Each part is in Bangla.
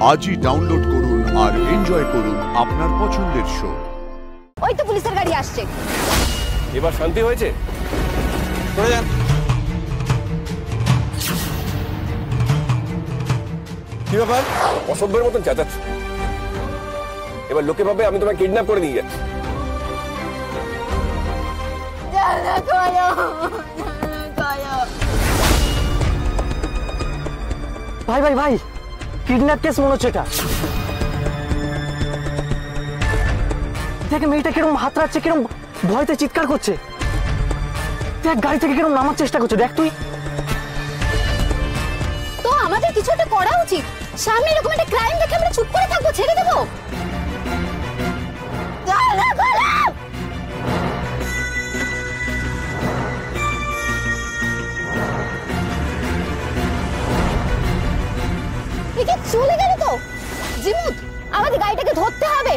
আজই ডাউনলোড করুন আর এনজয় করুন আপনার পছন্দের শো। ওই তো পুলিশের গাড়ি আসছে। এবার শান্তি হয়েছে? চলে যান। কি ব্যাপার? অসভ্যের মতন চেঁচাচ্ছ। এবার লোকে ভাবে আমি তোমাকে কিডন্যাপ করে নিয়ে যাচ্ছি। ভাই ভাই ভাই, কিডন্যাপ কেস মনে হচ্ছে এটা। দেখ মেয়েটা কিরকম হাত রাখছে, কিরকম ভয়তে চিৎকার করছে। দেখ গাড়ি থেকে কিরকম নামার চেষ্টা করছে, দেখ তুই। তো আমাদের কিছু একটা করা উচিত। সামনে এরকম একটা ক্রাইম দেখে আমরা চুপ করে থাকবো, ছেড়ে দেবো? চলে গেল তো জিমুত, আমাদের গাড়িটাকে ধরতে হবে।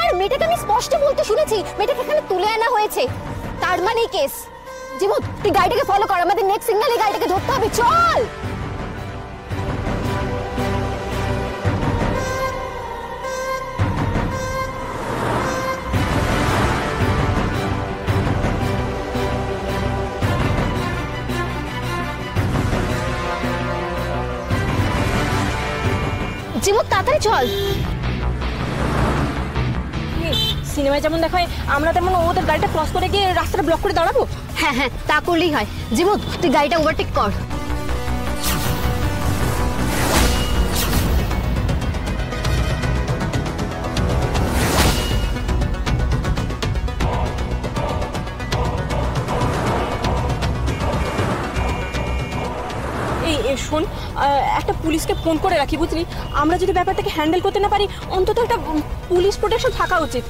আর মেয়েটাকে আমি স্পষ্ট বলতে শুনেছি মেয়েটাকে এখানে তুলে আনা হয়েছে, তার মানে কেস। জিমুত তুই গাড়িটাকে ফলো কর, আমাদের নেক্সট সিগন্যালে গাড়িটাকে ধরতে হবে, চল। জিমুত তাড়াতাড়ি চল। সিনেমায় যেমন দেখায় আমরা তেমন ওদের গাড়িটা ক্রস করে গিয়ে রাস্তাটা ব্লক করে দাঁড়াবো? হ্যাঁ হ্যাঁ, তা করলেই হয়। জিমুত তুই গাড়িটা ওভারটেক কর। এই শোন, একটা পুলিশকে ফোন করে রাখি, বুঝলি? আমরা যদি ব্যাপারটাকে হ্যান্ডেল করতে না পারি, অন্তত একটা পুলিশ প্রোটেকশন থাকা উচিত।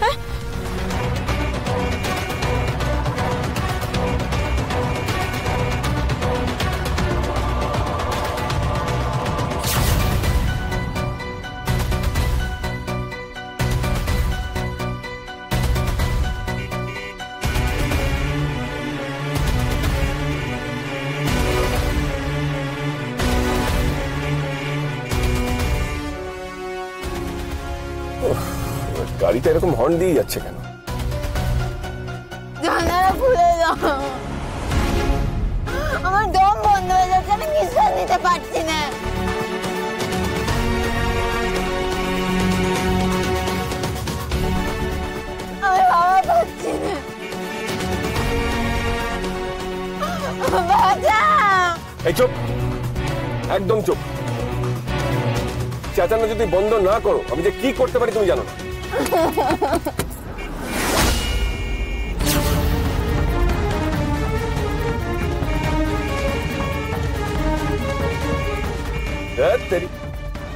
হ্যাঁ, গাড়িটা এরকম হর্ন দিয়ে যাচ্ছে কেন? জানালা খুলে দাও, আমার দম বন্ধ হয়ে যাচ্ছে, আমি নিঃশ্বাস নিতে পারছি না। আমি হাওয়া পাচ্ছি না। বাঁচাও। এই চুপ, একদম চুপ। চেঁচানো যদি বন্ধ না করো, আমি যে কি করতে পারি তুমি জানো না।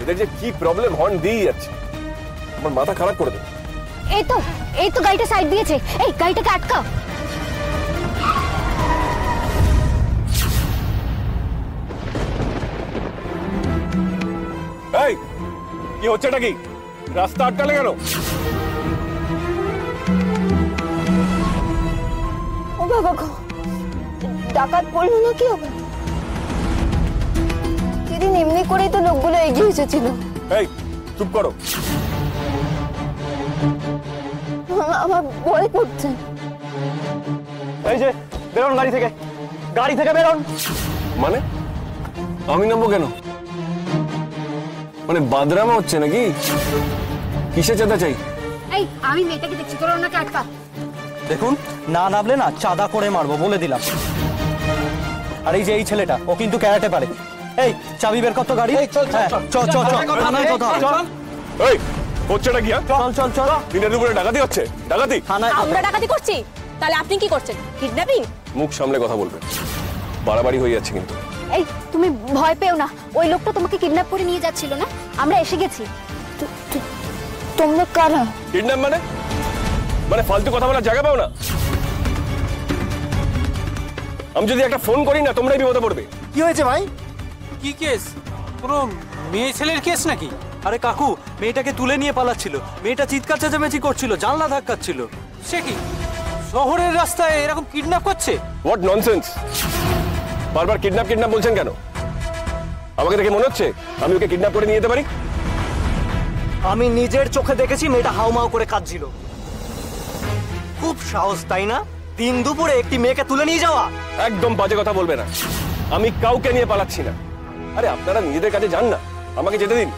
এদের যে কি প্রবলেম, হর্ন দিয়ে যাচ্ছে, আমার মাথা খারাপ করে দেবে। এই তো গাড়িটা সাইড দিয়েছে। এই গাড়িটাকে আটকা। এই কি হচ্ছেটা কি? রাস্তা আটকালে কেন? ও বাবা গো, ডাকাত পড়লো না কি হবে? সেদিন এমনি করেই তো লোকগুলো এগিয়ে এসেছিল। এই চুপ করো। আমার ভয় করছে। এই যে বেরোন গাড়ি থেকে, গাড়ি থেকে বেরোন। মানে আমি নামবো কেন? মানে বাদরামা হচ্ছে নাকি? কিসে চাঁদা চাই? এই আমি মেয়েটাকে দেখছি, তোরা ওনাকে আটকা। দেখুন, না নামলে না চাঁদা করে মারবো, বলে দিলাম। আর এই যে এই ছেলেটা, ও কিন্তু ক্যারাটে পারে। এই চাবি বের কর তো গাড়ি। চল চল চল চল চল। এই হচ্ছেটা কি? চল চল চল। দিনের দুপুরে ডাকাতি হচ্ছে? ডাকাতি? আমরা ডাকাতি করছি? তাহলে আপনি কি করছেন? কিডন্যাপিং? মুখ সামলে কথা বলবেন, বাড়াবাড়ি হয়ে যাচ্ছে কিন্তু। এই তুমি ভয় পেও না, ওই লোকটা তোমাকে কিডন্যাপ করে নিয়ে যাচ্ছিল না, আমরা এসে গেছি। তোমরা কারা? কিডন্যাপ মানে ফালতু কথা বলার জায়গা পাও না? আমি যদি একটা ফোন করি না, তোমরাই বিপদে পড়বে। কি হয়েছে ভাই? কি কেস? কোনো মেয়ে ছেলের কেস নাকি? আরে কাকু, মেয়েটাকে তুলে নিয়ে পালাচ্ছিল, মেয়েটা চিৎকার চেঁচামেচি করছিল, জানলা ধাক্কাচ্ছিল। সে কি শহরের রাস্তায় এরকম কিডন্যাপ করছে? What nonsense! বারবার কিডন্যাপ কিডন্যাপ বলছেন কেন? আমাকে দেখে মনে হচ্ছে আমি ওকে কিডন্যাপ করে নিয়ে যেতে পারি? আমি নিজের চোখে দেখেছি মেয়েটা হাউমাউ করে কাঁদছিল। খুব সাহস, তাই না? দিন দুপুরে একটি মেয়েকে তুলে নিয়ে যাওয়া। একদম বাজে কথা বলবে না, আমি কাউকে নিয়ে পালাচ্ছি না। আরে আপনারা নিজেদের কাছে যান না, আমাকে যেতে দিন।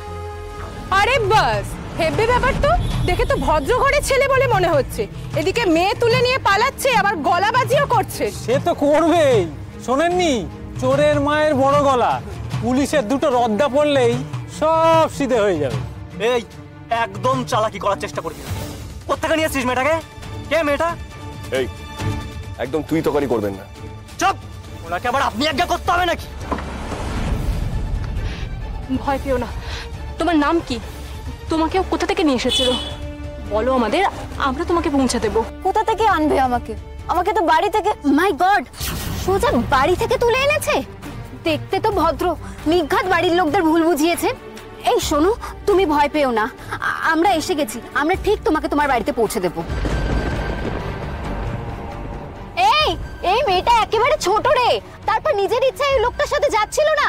আরে বাস, হেব্বি ব্যাপার তো। দেখে তো ভদ্র ঘরের ছেলে বলে মনে হচ্ছে, এদিকে মেয়ে তুলে নিয়ে পালাচ্ছে, আবার গলাবাজিও করছে। সে তো করবেই। শোনেননি, চোরের মায়ের বড় গলা। পুলিশের দুটো রদ্দা পড়লেই সব সিধে হয়ে যাবে। এই একদম চালাকি করার চেষ্টা করবি না। কোত্থেকে নিয়ে এসছিস মেয়েটাকে? কে মেয়েটা? এই একদম তুই তকারি করবেন না। চুপ! ওনাকে আবার আপনি আজ্ঞা করতে হবে নাকি? ভয় পেও না। তোমার নাম কি? তোমাকে ও কোথা থেকে নিয়ে এসেছিল বলো আমাদের, আমরা তোমাকে পৌঁছে দেবো। কোথা থেকে আনবে আমাকে? আমাকে তো বাড়ি থেকে। মাই গড, সোজা বাড়ি থেকে তুলে এনেছে। দেখতে তো ভদ্র, নিঘাত বাড়ির লোকদের ভুল বুঝিয়েছে। এই শোনো, তুমি ভয় পেও না, আমরা এসে গেছি। আমরা ঠিক তোমাকে তোমার বাড়িতে পৌঁছে দেব। এই এই মেয়েটা একেবারে ছোট রে, তারপর নিজের ইচ্ছায় এই লোকটার সাথে যাচ্ছিল না।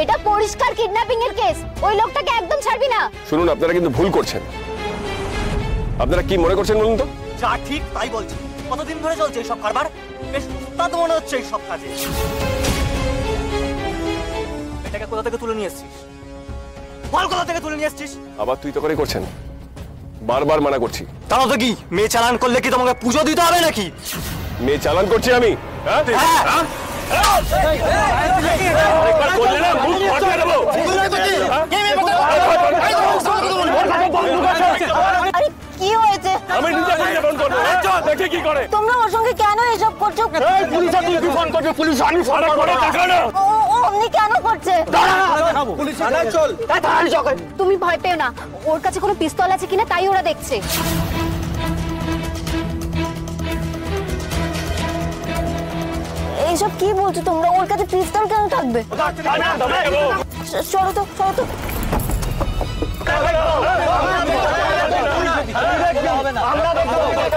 এটা পরিষ্কার কিডন্যাপিং এর কেস, ওই লোকটাকে একদম ছাড়বি না। শুনুন, আপনারা কিন্তু ভুল করছেন। আপনারা কি মনে করছেন বলুন তো? যা ঠিক তাই বলছি। কতদিন ধরে চলছে এইসব কারবার? বেশ উস্তাদ মনে হচ্ছে এইসব কাজে। এটাকে কোথা থেকে তুলে নিয়ে এসছিস? বল, কোথা থেকে তুলে নিয়ে এসছিস? আবার তুই তকারি করছেন? বারবার মানা করছি। তাহলে তো কি, মেয়ে চালান করলে কি তোমাকে পুজো দিতে হবে নাকি? মেয়ে চালান করছি আমি? হ্যাঁ? হ্যাঁ? আরেকবার করলে না মুখ ফাটিয়ে দেবো। আরে কি হয়েছে? আমি নিজে নিজে ফোন করবো, দেখে কি করে। তোমরা ওর সঙ্গে কেন এসব করছো? পুলিশে তুই ফোন করবি, পুলিশ আমি ফোন করে দেখা না। ও অমনি কেন করছে? তুমি ভয় পেও না, ওর কাছে কোনো পিস্তল আছে কিনা তাই ওরা দেখছে। এইসব কি বলছো তোমরা? ওর কাছে পিস্তল কেন থাকবে? সরো তো, সরো তো।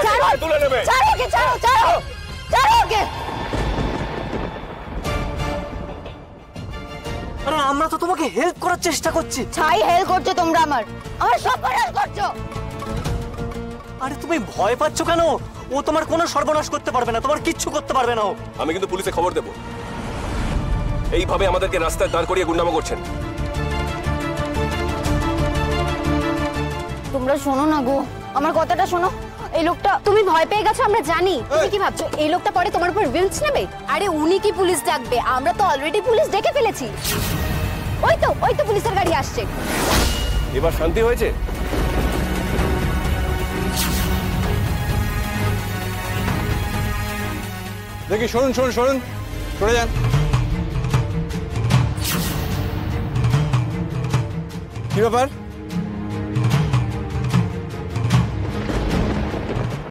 ছাড়ো, ছাড়ো ওকে, ছাড়ো, ছাড়ো, ছাড়ো ওকে। কারণ আমরা তো তোমাকে হেল্প করার চেষ্টা করছি। ছাই হেল্প করছো তোমরা, আমার সব বনাশ করছো। আরে তুমি ভয় পাচ্ছ কেন? ও তোমার কোনো সর্বনাশ করতে পারবে না, তোমার কিচ্ছু করতে পারবে না ও। আমি কিন্তু পুলিশে খবর দেবো। এইভাবে আমাদেরকে রাস্তায় দাঁড় করিয়ে গুন্ডামো করছেন। তোমরা শোনো না গো, আমার কথাটা শোনো। এই লোকটা, তুমি ভয় পেয়ে গেছো আমরা জানি। তুমি কি ভাবছো এই লোকটা পরে তোমার উপর রিভেঞ্জ নেবে? আরে উনি কি পুলিশ ডাকবে? আমরা তো অলরেডি পুলিশ ডেকে ফেলেছি। ওই তো পুলিশের গাড়ি আসছে। এবার শান্তি হয়েছে? দেখি, সরুন সরুন সরুন, সরে যান। কি ব্যাপার?